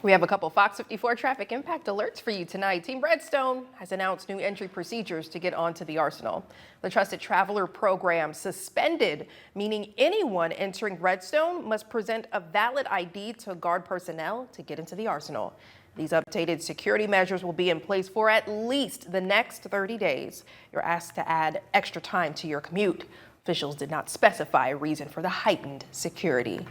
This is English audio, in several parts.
We have a couple Fox 54 traffic impact alerts for you tonight. Team Redstone has announced new entry procedures to get onto the Arsenal. The Trusted Traveler program suspended, meaning anyone entering Redstone must present a valid ID to guard personnel to get into the Arsenal. These updated security measures will be in place for at least the next 30 days. You're asked to add extra time to your commute. Officials did not specify a reason for the heightened security.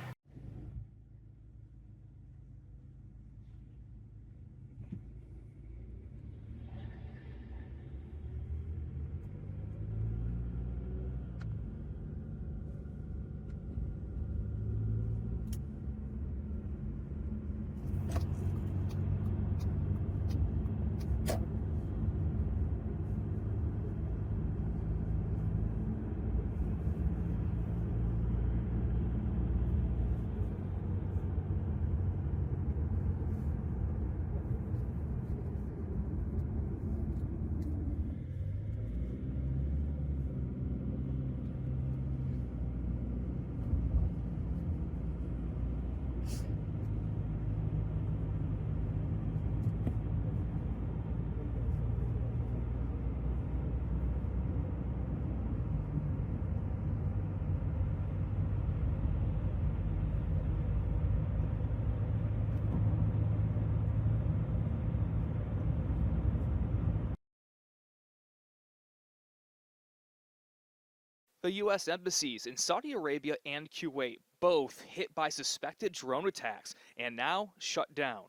The U.S. embassies in Saudi Arabia and Kuwait both hit by suspected drone attacks and now shut down.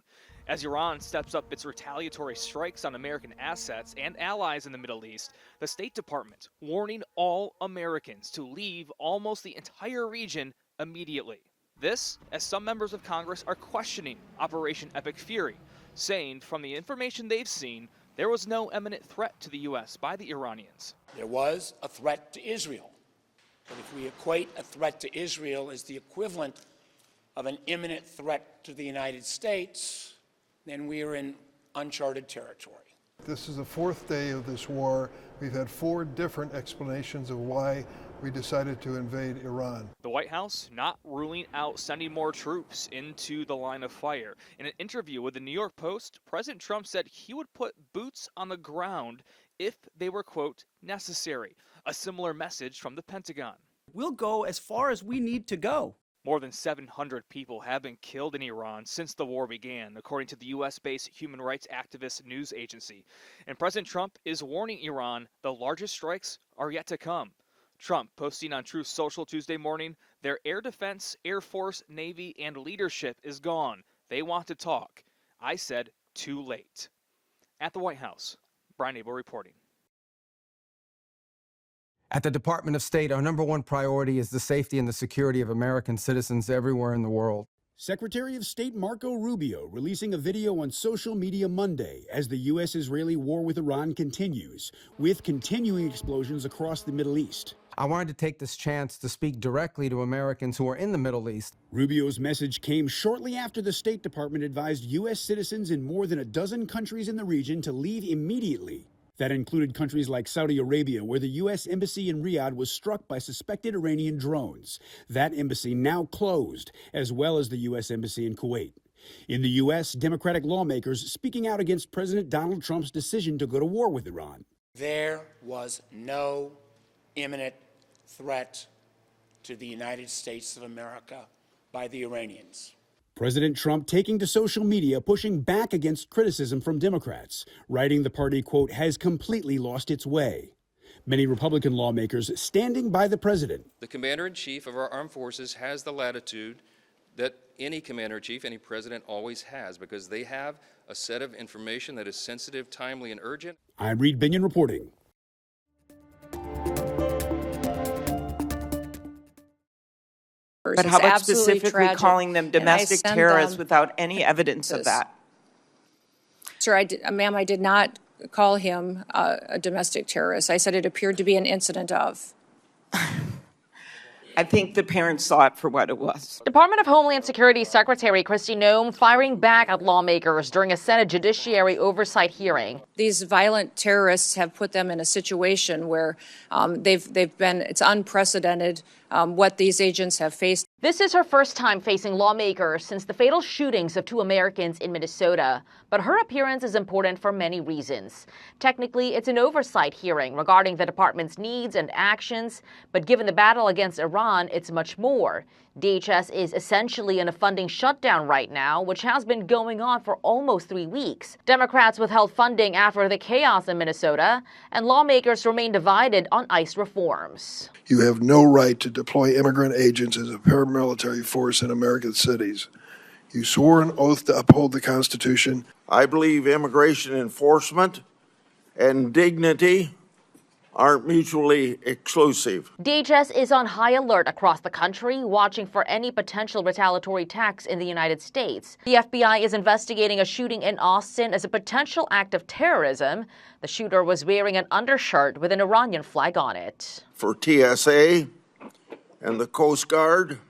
As Iran steps up its retaliatory strikes on American assets and allies in the Middle East, the State Department warning all Americans to leave almost the entire region immediately. This, as some members of Congress are questioning Operation Epic Fury, saying from the information they've seen, there was no imminent threat to the U.S. by the Iranians. There was a threat to Israel. But if we equate a threat to Israel as the equivalent of an imminent threat to the United States, then we are in uncharted territory. This is the fourth day of this war. We've had 4 different explanations of why we decided to invade Iran. The White House not ruling out sending more troops into the line of fire. In an interview with the New York Post, President Trump said he would put boots on the ground if they were, quote, necessary. A similar message from the Pentagon. We'll go as far as we need to go. More than 700 people have been killed in Iran since the war began, according to the U.S.-based human rights activist news agency. And President Trump is warning Iran the largest strikes are yet to come. Trump posting on Truth Social Tuesday morning, their air defense, Air Force, Navy, and leadership is gone. They want to talk. I said, too late. At the White House, Brian Abel reporting. At the Department of State, our #1 priority is the safety and the security of American citizens everywhere in the world. Secretary of State Marco Rubio releasing a video on social media Monday as the U.S.-Israeli war with Iran continues, with continuing explosions across the Middle East. I wanted to take this chance to speak directly to Americans who are in the Middle East. Rubio's message came shortly after the State Department advised U.S. citizens in more than a dozen countries in the region to leave immediately. That included countries like Saudi Arabia, where the U.S. Embassy in Riyadh was struck by suspected Iranian drones. That embassy now closed, as well as the U.S. Embassy in Kuwait. In the U.S., Democratic lawmakers speaking out against President Donald Trump's decision to go to war with Iran. There was no imminent threat to the United States of America by the Iranians. President Trump taking to social media, pushing back against criticism from Democrats, writing the party, quote, has completely lost its way. Many Republican lawmakers standing by the president. The commander-in-chief of our armed forces has the latitude that any commander-in-chief, any president always has, because they have a set of information that is sensitive, timely, and urgent. I'm Reed Binion reporting. But how about specifically calling them domestic terrorists without any evidence of that? Sir, ma'am, I did not call him a domestic terrorist. I said it appeared to be an incident of. I think the parents saw it for what it was. Department of Homeland Security Secretary Kristi Noem firing back at lawmakers during a Senate Judiciary Oversight hearing. These violent terrorists have put them in a situation where it's unprecedented what these agents have faced. This is her first time facing lawmakers since the fatal shootings of 2 Americans in Minnesota. But her appearance is important for many reasons. Technically, it's an oversight hearing regarding the department's needs and actions. But given the battle against Iran, it's much more. DHS is essentially in a funding shutdown right now, which has been going on for almost 3 weeks. Democrats withheld funding after the chaos in Minnesota, and lawmakers remain divided on ICE reforms. You have no right to deploy immigrant agents as a paramilitary force in American cities. You swore an oath to uphold the Constitution. I believe immigration enforcement and dignity aren't mutually exclusive. DHS is on high alert across the country, watching for any potential retaliatory attacks in the United States. The FBI is investigating a shooting in Austin as a potential act of terrorism. The shooter was wearing an undershirt with an Iranian flag on it. For TSA and the Coast Guard,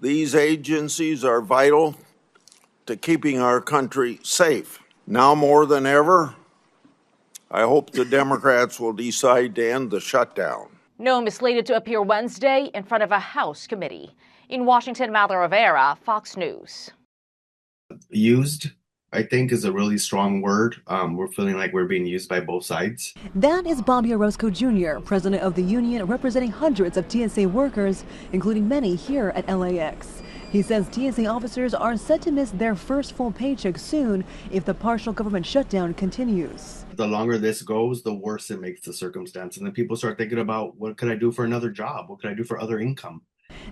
these agencies are vital to keeping our country safe. Now more than ever, I hope the Democrats will decide to end the shutdown. Noem is slated to appear Wednesday in front of a House committee. In Washington, Mather Rivera, Fox News. Used, I think, is a really strong word. We're feeling like we're being used by both sides. That is Bobby Orozco Jr., president of the union representing hundreds of TSA workers, including many here at LAX. He says TSA officers are set to miss their first full paycheck soon if the partial government shutdown continues. The longer this goes, the worse it makes the circumstance. And then people start thinking about, what could I do for another job? What could I do for other income?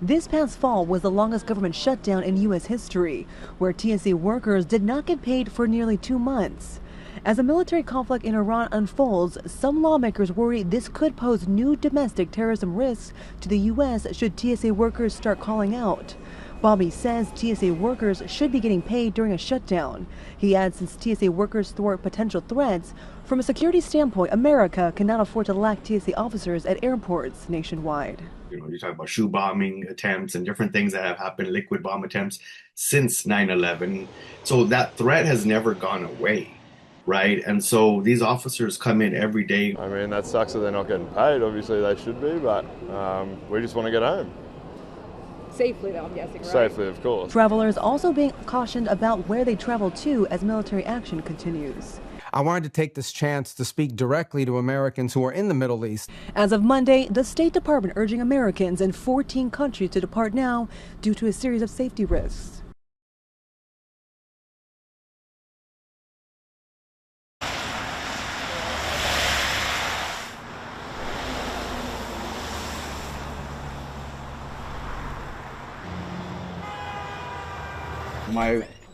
This past fall was the longest government shutdown in U.S. history, where TSA workers did not get paid for nearly 2 months. As the military conflict in Iran unfolds, some lawmakers worry this could pose new domestic terrorism risks to the U.S. should TSA workers start calling out. Bobby says TSA workers should be getting paid during a shutdown. He adds since TSA workers thwart potential threats, from a security standpoint, America cannot afford to lack TSA officers at airports nationwide. You know, you talk about shoe bombing attempts and different things that have happened, liquid bomb attempts since 9/11. So that threat has never gone away, right? And so these officers come in every day. I mean, that sucks that they're not getting paid. Obviously they should be, but we just want to get home. Safely, though, I'm guessing, right? Safely, of course. Travelers also being cautioned about where they travel to as military action continues. I wanted to take this chance to speak directly to Americans who are in the Middle East. As of Monday, the State Department urging Americans in 14 countries to depart now due to a series of safety risks.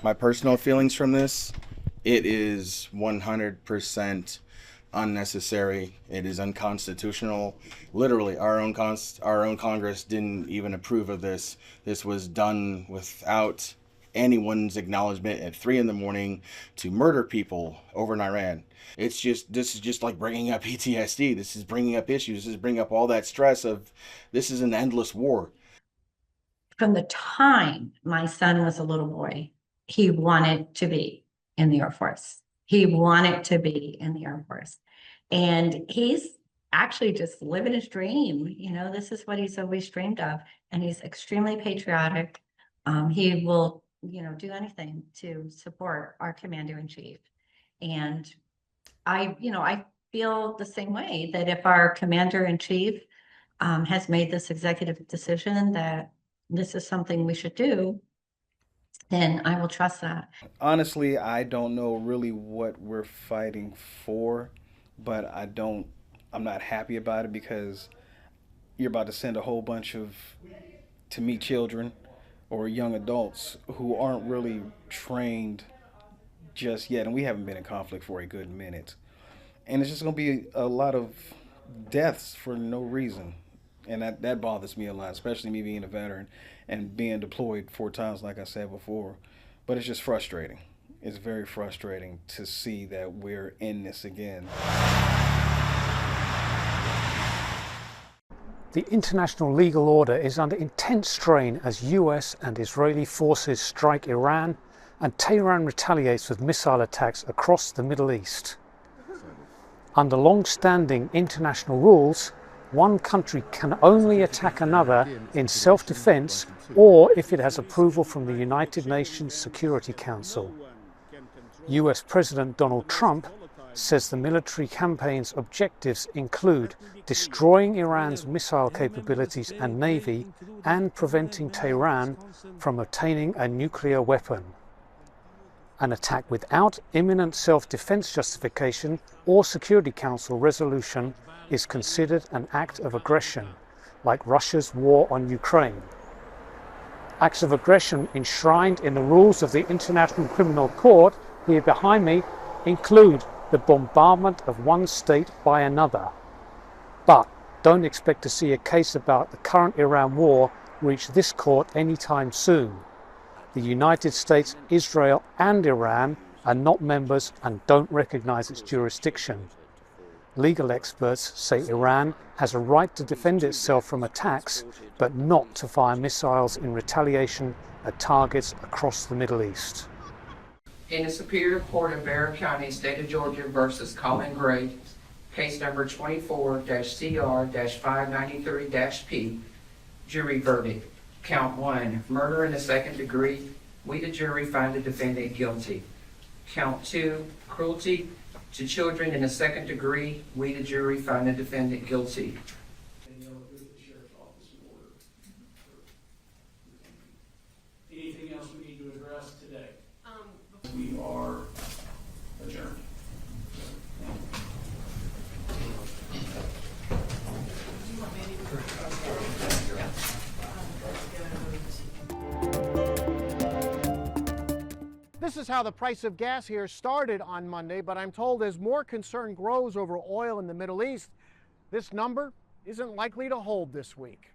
My personal feelings from this, it is 100% unnecessary. It is unconstitutional. Literally, our own Congress didn't even approve of this. This was done without anyone's acknowledgement at 3 a.m. to murder people over in Iran. This is just like bringing up PTSD. This is bringing up issues. This is bringing up all that stress of, this is an endless war. From the time my son was a little boy, he wanted to be in the Air Force. He wanted to be in the Air Force. And he's actually just living his dream. You know, this is what he's always dreamed of. And he's extremely patriotic. He will, do anything to support our commander-in-chief. And I feel the same way, that if our commander-in-chief has made this executive decision that this is something we should do, then I will trust that. Honestly, I don't know really what we're fighting for, but I'm not happy about it, because you're about to send a whole bunch to meet children or young adults who aren't really trained just yet. And we haven't been in conflict for a good minute. And it's just going to be a lot of deaths for no reason. And that bothers me a lot, especially me being a veteran and being deployed 4 times, like I said before. But it's just frustrating. It's very frustrating to see that we're in this again. The international legal order is under intense strain as US and Israeli forces strike Iran and Tehran retaliates with missile attacks across the Middle East. Under long-standing international rules, one country can only attack another in self-defense or if it has approval from the United Nations Security Council. US President Donald Trump says the military campaign's objectives include destroying Iran's missile capabilities and navy and preventing Tehran from obtaining a nuclear weapon. An attack without imminent self-defense justification or Security Council resolution is considered an act of aggression, like Russia's war on Ukraine. Acts of aggression enshrined in the rules of the International Criminal Court, here behind me, include the bombardment of one state by another. But don't expect to see a case about the current Iran war reach this court anytime soon. The United States, Israel, and Iran are not members and don't recognize its jurisdiction. Legal experts say Iran has a right to defend itself from attacks, but not to fire missiles in retaliation at targets across the Middle East. In the Superior Court of Barrow County, State of Georgia versus Colin Gray, case number 24-CR-593-P, jury verdict. Count 1, murder in the second degree. We, the jury, find the defendant guilty. Count 2, cruelty to children in the second degree. We, the jury, find the defendant guilty. Anything else we need to address today? We are adjourned. This is how the price of gas here started on Monday, but I'm told as more concern grows over oil in the Middle East, this number isn't likely to hold this week.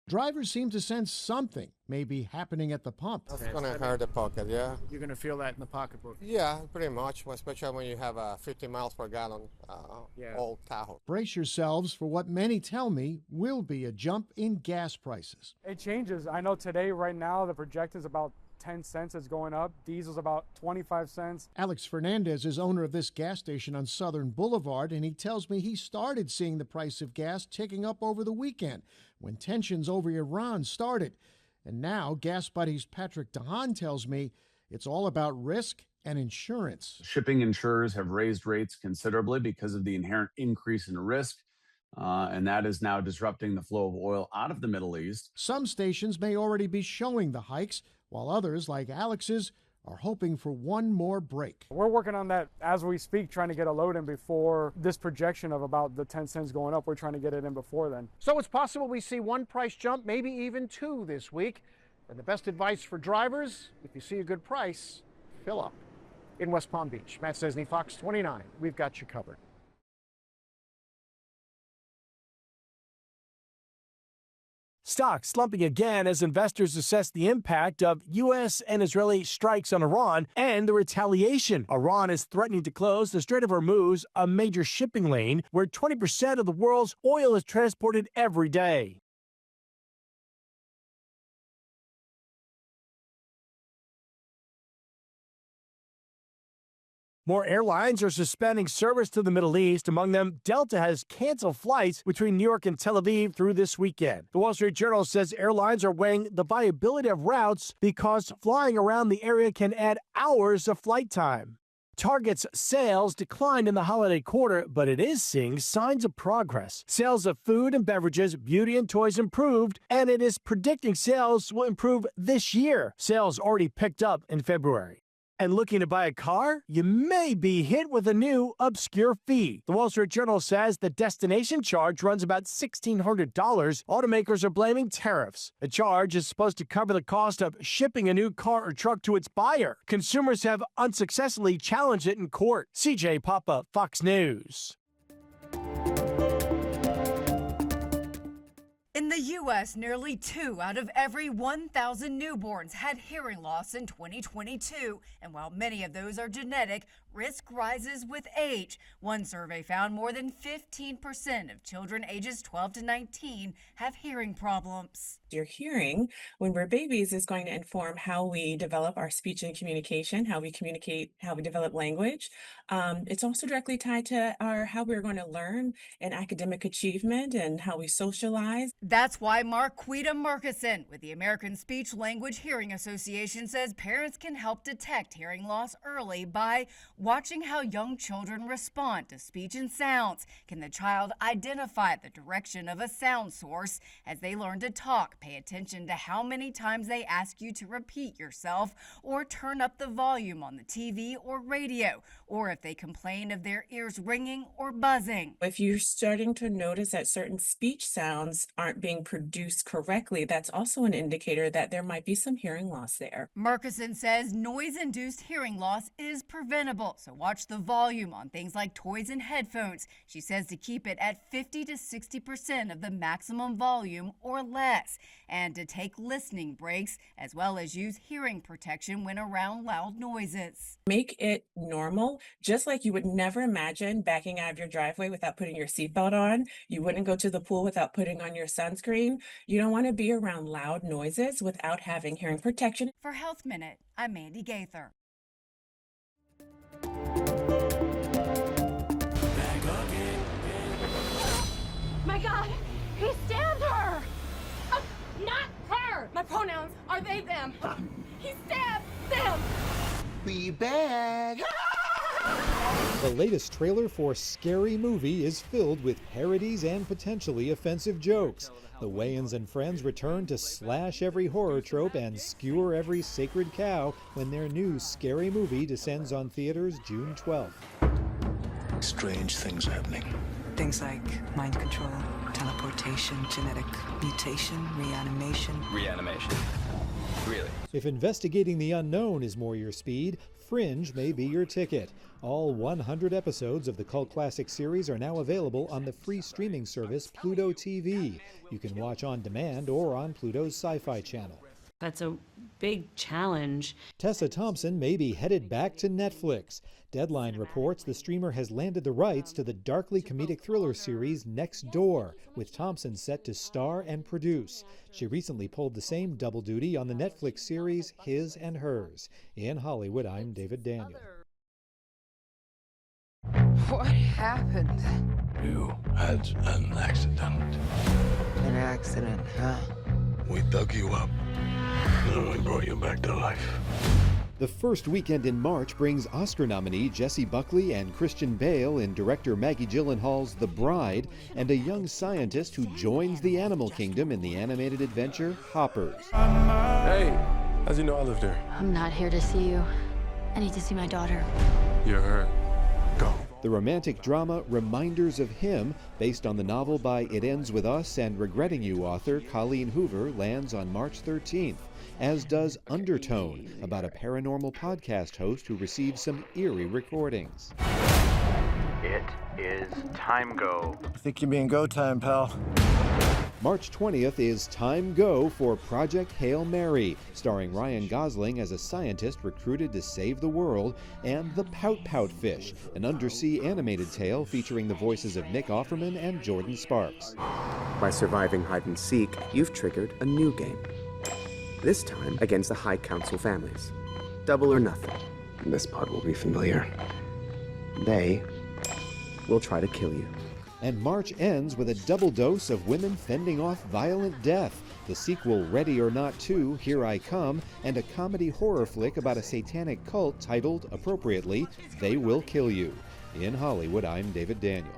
Drivers seem to sense something may be happening at the pump. It's going to hurt the pocket, yeah. You're going to feel that in the pocketbook. Yeah, pretty much, especially when you have 50 miles per gallon old Tahoe. Brace yourselves for what many tell me will be a jump in gas prices. It changes. I know today, right now, the project is about 10 cents. It's going up. Diesel's about 25 cents. Alex Fernandez is owner of this gas station on Southern Boulevard, and he tells me he started seeing the price of gas ticking up over the weekend when tensions over Iran started. And now Gas Buddies Patrick DeHaan tells me it's all about risk and insurance. Shipping insurers have raised rates considerably because of the inherent increase in risk. And that is now disrupting the flow of oil out of the Middle East. Some stations may already be showing the hikes, while others, like Alex's, are hoping for one more break. We're working on that as we speak, trying to get a load in before this projection of about the 10 cents going up. We're trying to get it in before then. So it's possible we see one price jump, maybe even two this week. And the best advice for drivers, if you see a good price, fill up. In West Palm Beach, Matt Sesney, Fox 29. We've got you covered. Stocks slumping again as investors assess the impact of U.S. and Israeli strikes on Iran and the retaliation. Iran is threatening to close the Strait of Hormuz, a major shipping lane where 20% of the world's oil is transported every day. More airlines are suspending service to the Middle East. Among them, Delta has canceled flights between New York and Tel Aviv through this weekend. The Wall Street Journal says airlines are weighing the viability of routes because flying around the area can add hours of flight time. Target's sales declined in the holiday quarter, but it is seeing signs of progress. Sales of food and beverages, beauty and toys improved, and it is predicting sales will improve this year. Sales already picked up in February. And looking to buy a car? You may be hit with a new obscure fee. The Wall Street Journal says the destination charge runs about $1,600. Automakers are blaming tariffs. The charge is supposed to cover the cost of shipping a new car or truck to its buyer. Consumers have unsuccessfully challenged it in court. CJ Papa, Fox News. In the U.S., nearly 2 out of every 1,000 newborns had hearing loss in 2022. And while many of those are genetic, risk rises with age. One survey found more than 15% of children ages 12 to 19 have hearing problems. Your hearing when we're babies is going to inform how we develop our speech and communication, how we communicate, how we develop language. It's also directly tied to how we're going to learn and academic achievement and how we socialize. That's why Marquita Murkison with the American Speech Language Hearing Association says parents can help detect hearing loss early by watching how young children respond to speech and sounds. Can the child identify the direction of a sound source as they learn to talk? Pay attention to how many times they ask you to repeat yourself or turn up the volume on the TV or radio, or if they complain of their ears ringing or buzzing. If you're starting to notice that certain speech sounds aren't being produced correctly, that's also an indicator that there might be some hearing loss there. Murkison says noise-induced hearing loss is preventable, so watch the volume on things like toys and headphones. She says to keep it at 50 to 60% of the maximum volume or less, and to take listening breaks, as well as use hearing protection when around loud noises. Make it normal, just like you would never imagine backing out of your driveway without putting your seatbelt on. You wouldn't go to the pool without putting on your sunscreen. You don't want to be around loud noises without having hearing protection. For Health Minute, I'm Mandy Gaither. My God, he stabbed her! Not her! My pronouns are they, them. He stabbed them! Be back! The latest trailer for Scary Movie is filled with parodies and potentially offensive jokes. The Wayans and friends return to slash every horror trope and skewer every sacred cow when their new Scary Movie descends on theaters June 12th. Strange things happening. Things like mind control, teleportation, genetic mutation, reanimation. Reanimation. Really? If investigating the unknown is more your speed, Fringe may be your ticket. All 100 episodes of the cult classic series are now available on the free streaming service Pluto TV. You can watch on demand or on Pluto's Sci-Fi channel. That's a big challenge. Tessa Thompson may be headed back to Netflix. Deadline reports the streamer has landed the rights to the darkly comedic thriller series Next Door, with Thompson set to star and produce. She recently pulled the same double duty on the Netflix series His and Hers. In Hollywood, I'm David Daniel. What happened? You had an accident. An accident, huh? We dug you up, and we brought you back to life. The first weekend in March brings Oscar nominee Jessie Buckley and Christian Bale in director Maggie Gyllenhaal's The Bride, and a young scientist who joins the animal kingdom in the animated adventure Hoppers. Hey, how'd you know I lived here? I'm not here to see you. I need to see my daughter. You're her. Go. The romantic drama Reminders of Him, based on the novel by It Ends With Us and Regretting You author Colleen Hoover, lands on March 13th, as does Undertone, about a paranormal podcast host who receives some eerie recordings. It is time go. I think you mean go time, pal. March 20th is Time Go for Project Hail Mary, starring Ryan Gosling as a scientist recruited to save the world, and The Pout Pout Fish, an undersea animated tale featuring the voices of Nick Offerman and Jordan Sparks. By surviving hide and seek, you've triggered a new game. This time against the High Council families. Double or nothing. This part will be familiar. They will try to kill you. And March ends with a double dose of women fending off violent death. The sequel Ready or Not 2, Here I Come, and a comedy horror flick about a satanic cult titled, appropriately, They Will Kill You. In Hollywood, I'm David Daniel.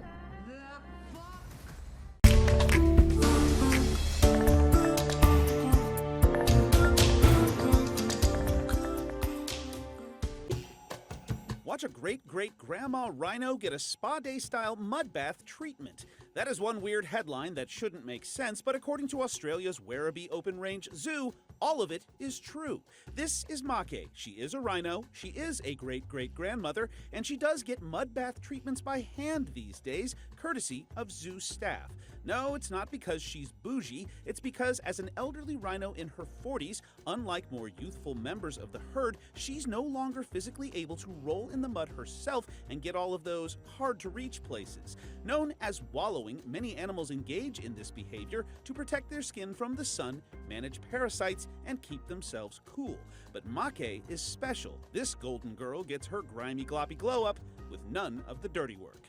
Watch a great-great-grandma rhino get a spa day-style mud bath treatment. That is one weird headline that shouldn't make sense, but according to Australia's Werribee Open Range Zoo, All of it is true. This is Make. She is a rhino, she is a great-great-grandmother, and she does get mud bath treatments by hand these days, courtesy of zoo staff. No, it's not because she's bougie, it's because as an elderly rhino in her 40s, unlike more youthful members of the herd, she's no longer physically able to roll in the mud herself and get all of those hard-to-reach places. Known as wallowing, many animals engage in this behavior to protect their skin from the sun, manage parasites, and keep themselves cool. But Make is special. This golden girl gets her grimy gloppy glow up with none of the dirty work.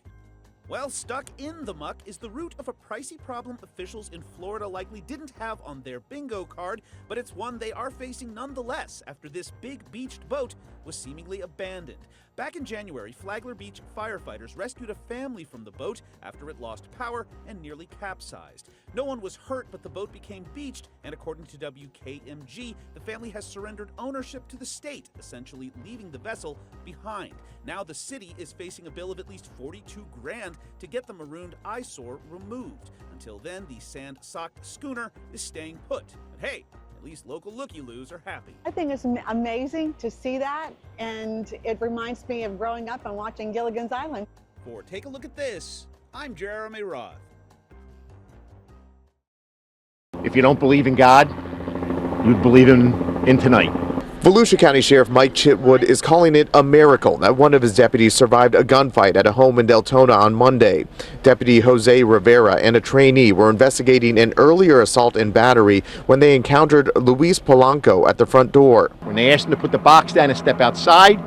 Well, stuck in the muck is the root of a pricey problem officials in Florida likely didn't have on their bingo card, but it's one they are facing nonetheless after this big beached boat was seemingly abandoned. Back in January, Flagler Beach firefighters rescued a family from the boat after it lost power and nearly capsized. No one was hurt, but the boat became beached, and according to WKMG, the family has surrendered ownership to the state, essentially leaving the vessel behind. Now the city is facing a bill of at least $42,000 to get the marooned eyesore removed. Until then, the sand-socked schooner is staying put. But hey, at least local looky-loos are happy. I think it's amazing to see that, and it reminds me of growing up and watching Gilligan's Island. For Take a Look at This, I'm Jeremy Roth. If you don't believe in God, you'd believe in tonight. Volusia County Sheriff Mike Chitwood is calling it a miracle that one of his deputies survived a gunfight at a home in Deltona on Monday. Deputy Jose Rivera and a trainee were investigating an earlier assault and battery when they encountered Luis Polanco at the front door. When they asked him to put the box down and step outside,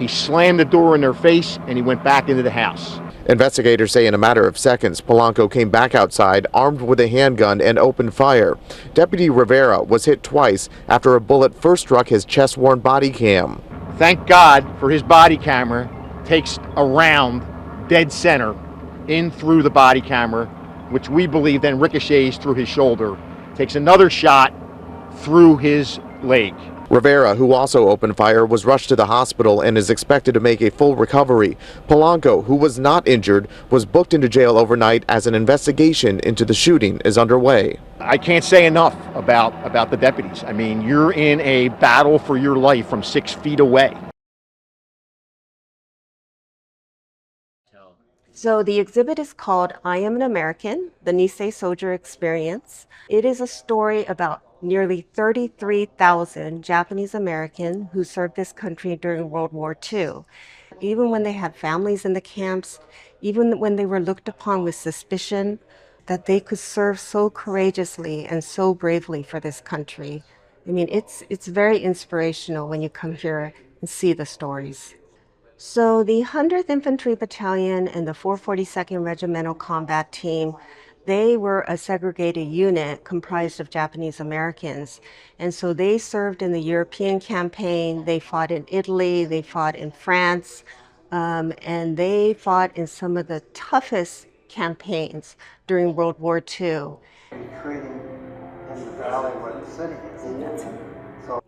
he slammed the door in their face and he went back into the house. Investigators say in a matter of seconds, Polanco came back outside armed with a handgun and opened fire. Deputy Rivera was hit twice after a bullet first struck his chest-worn body cam. Thank God for his body camera takes a round dead center in through the body camera, which we believe then ricochets through his shoulder, takes another shot through his leg. Rivera, who also opened fire, was rushed to the hospital and is expected to make a full recovery. Polanco, who was not injured, was booked into jail overnight as an investigation into the shooting is underway. I can't say enough about the deputies. I mean, you're in a battle for your life from 6 feet away. So the exhibit is called I Am an American, the Nisei Soldier Experience. It is a story about nearly 33,000 Japanese Americans who served this country during World War II. Even when they had families in the camps, even when they were looked upon with suspicion, that they could serve so courageously and so bravely for this country. I mean, it's very inspirational when you come here and see the stories. So the 100th Infantry Battalion and the 442nd Regimental Combat Team, they were a segregated unit comprised of Japanese Americans. And so they served in the European campaign, they fought in Italy, they fought in France, and they fought in some of the toughest campaigns during World War II.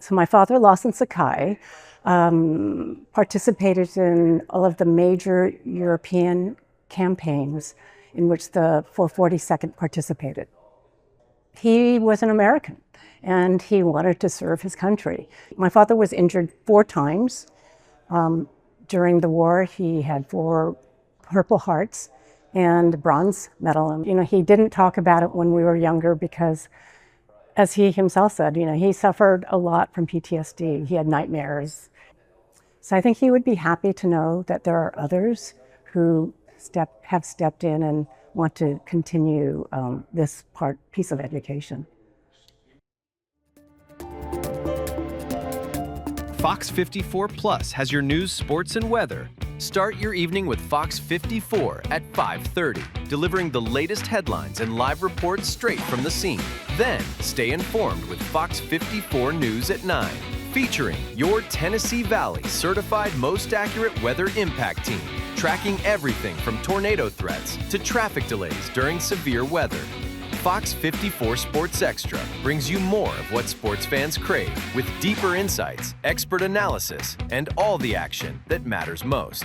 So my father, Lawson Sakai, participated in all of the major European campaigns in which the 442nd participated. He was an American and he wanted to serve his country. My father was injured 4 times. During the war, he had 4 Purple Hearts and bronze medal. You know, he didn't talk about it when we were younger because, as he himself said, you know, he suffered a lot from PTSD. He had nightmares. So I think he would be happy to know that there are others who have stepped in and want to continue this piece of education. Fox 54 Plus has your news, sports, and weather. Start your evening with Fox 54 at 5:30, delivering the latest headlines and live reports straight from the scene. Then stay informed with Fox 54 News at 9, featuring your Tennessee Valley certified most accurate weather impact team, tracking everything from tornado threats to traffic delays during severe weather. Fox 54 Sports Extra brings you more of what sports fans crave, with deeper insights, expert analysis, and all the action that matters most.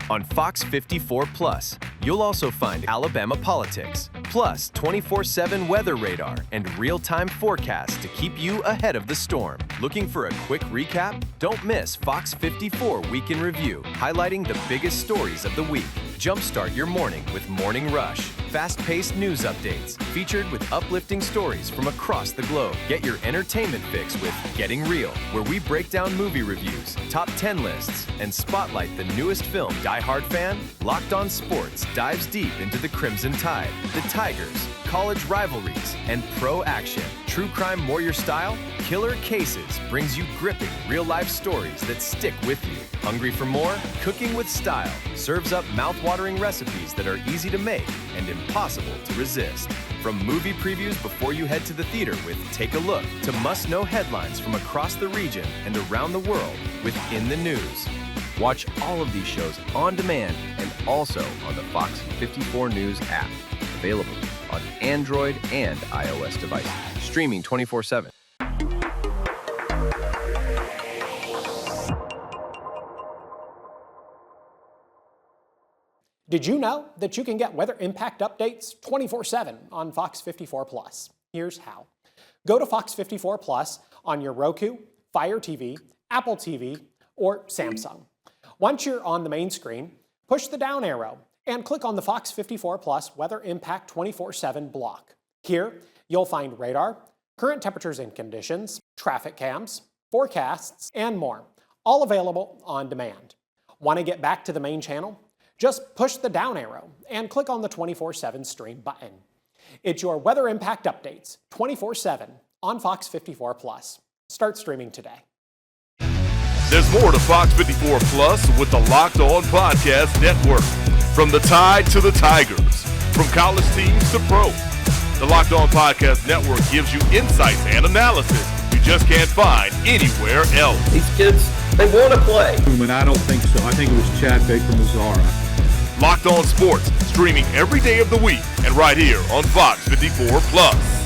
On Fox 54 Plus, you'll also find Alabama politics, Plus 24/7 weather radar and real-time forecasts to keep you ahead of the storm. Looking for a quick recap? Don't miss Fox 54 Week in Review, highlighting the biggest stories of the week. Jumpstart your morning with Morning Rush. Fast-paced news updates, featured with uplifting stories from across the globe. Get your entertainment fix with Getting Real, where we break down movie reviews, top 10 lists, and spotlight the newest film. Die Hard fan? Locked On Sports dives deep into the Crimson Tide, the Tigers, college rivalries, and pro action. True crime warrior style? Killer Cases brings you gripping real-life stories that stick with you. Hungry for more? Cooking with Style serves up mouth-watering recipes that are easy to make and impossible to resist. From movie previews before you head to the theater with Take a Look to must-know headlines from across the region and around the world with In the News. Watch all of these shows on demand and also on the Fox 54 News app. Available on Android and iOS devices. Streaming 24/7. Did you know that you can get weather impact updates 24/7 on Fox 54 Plus? Here's how. Go to Fox 54 Plus on your Roku, Fire TV, Apple TV, or Samsung. Once you're on the main screen, push the down arrow and click on the Fox 54 Plus Weather Impact 24/7 block. Here, you'll find radar, current temperatures and conditions, traffic cams, forecasts, and more, all available on demand. Want to get back to the main channel? Just push the down arrow and click on the 24/7 stream button. It's your weather impact updates 24/7 on Fox 54 Plus. Start streaming today. There's more to Fox 54 Plus with the Locked On Podcast Network. From the Tide to the Tigers, from college teams to pro, the Locked On Podcast Network gives you insights and analysis you just can't find anywhere else. These kids, they want to play. And I don't think so. I think it was Chad Baker-Mazzara. Locked On Sports, streaming every day of the week and right here on Fox 54 Plus.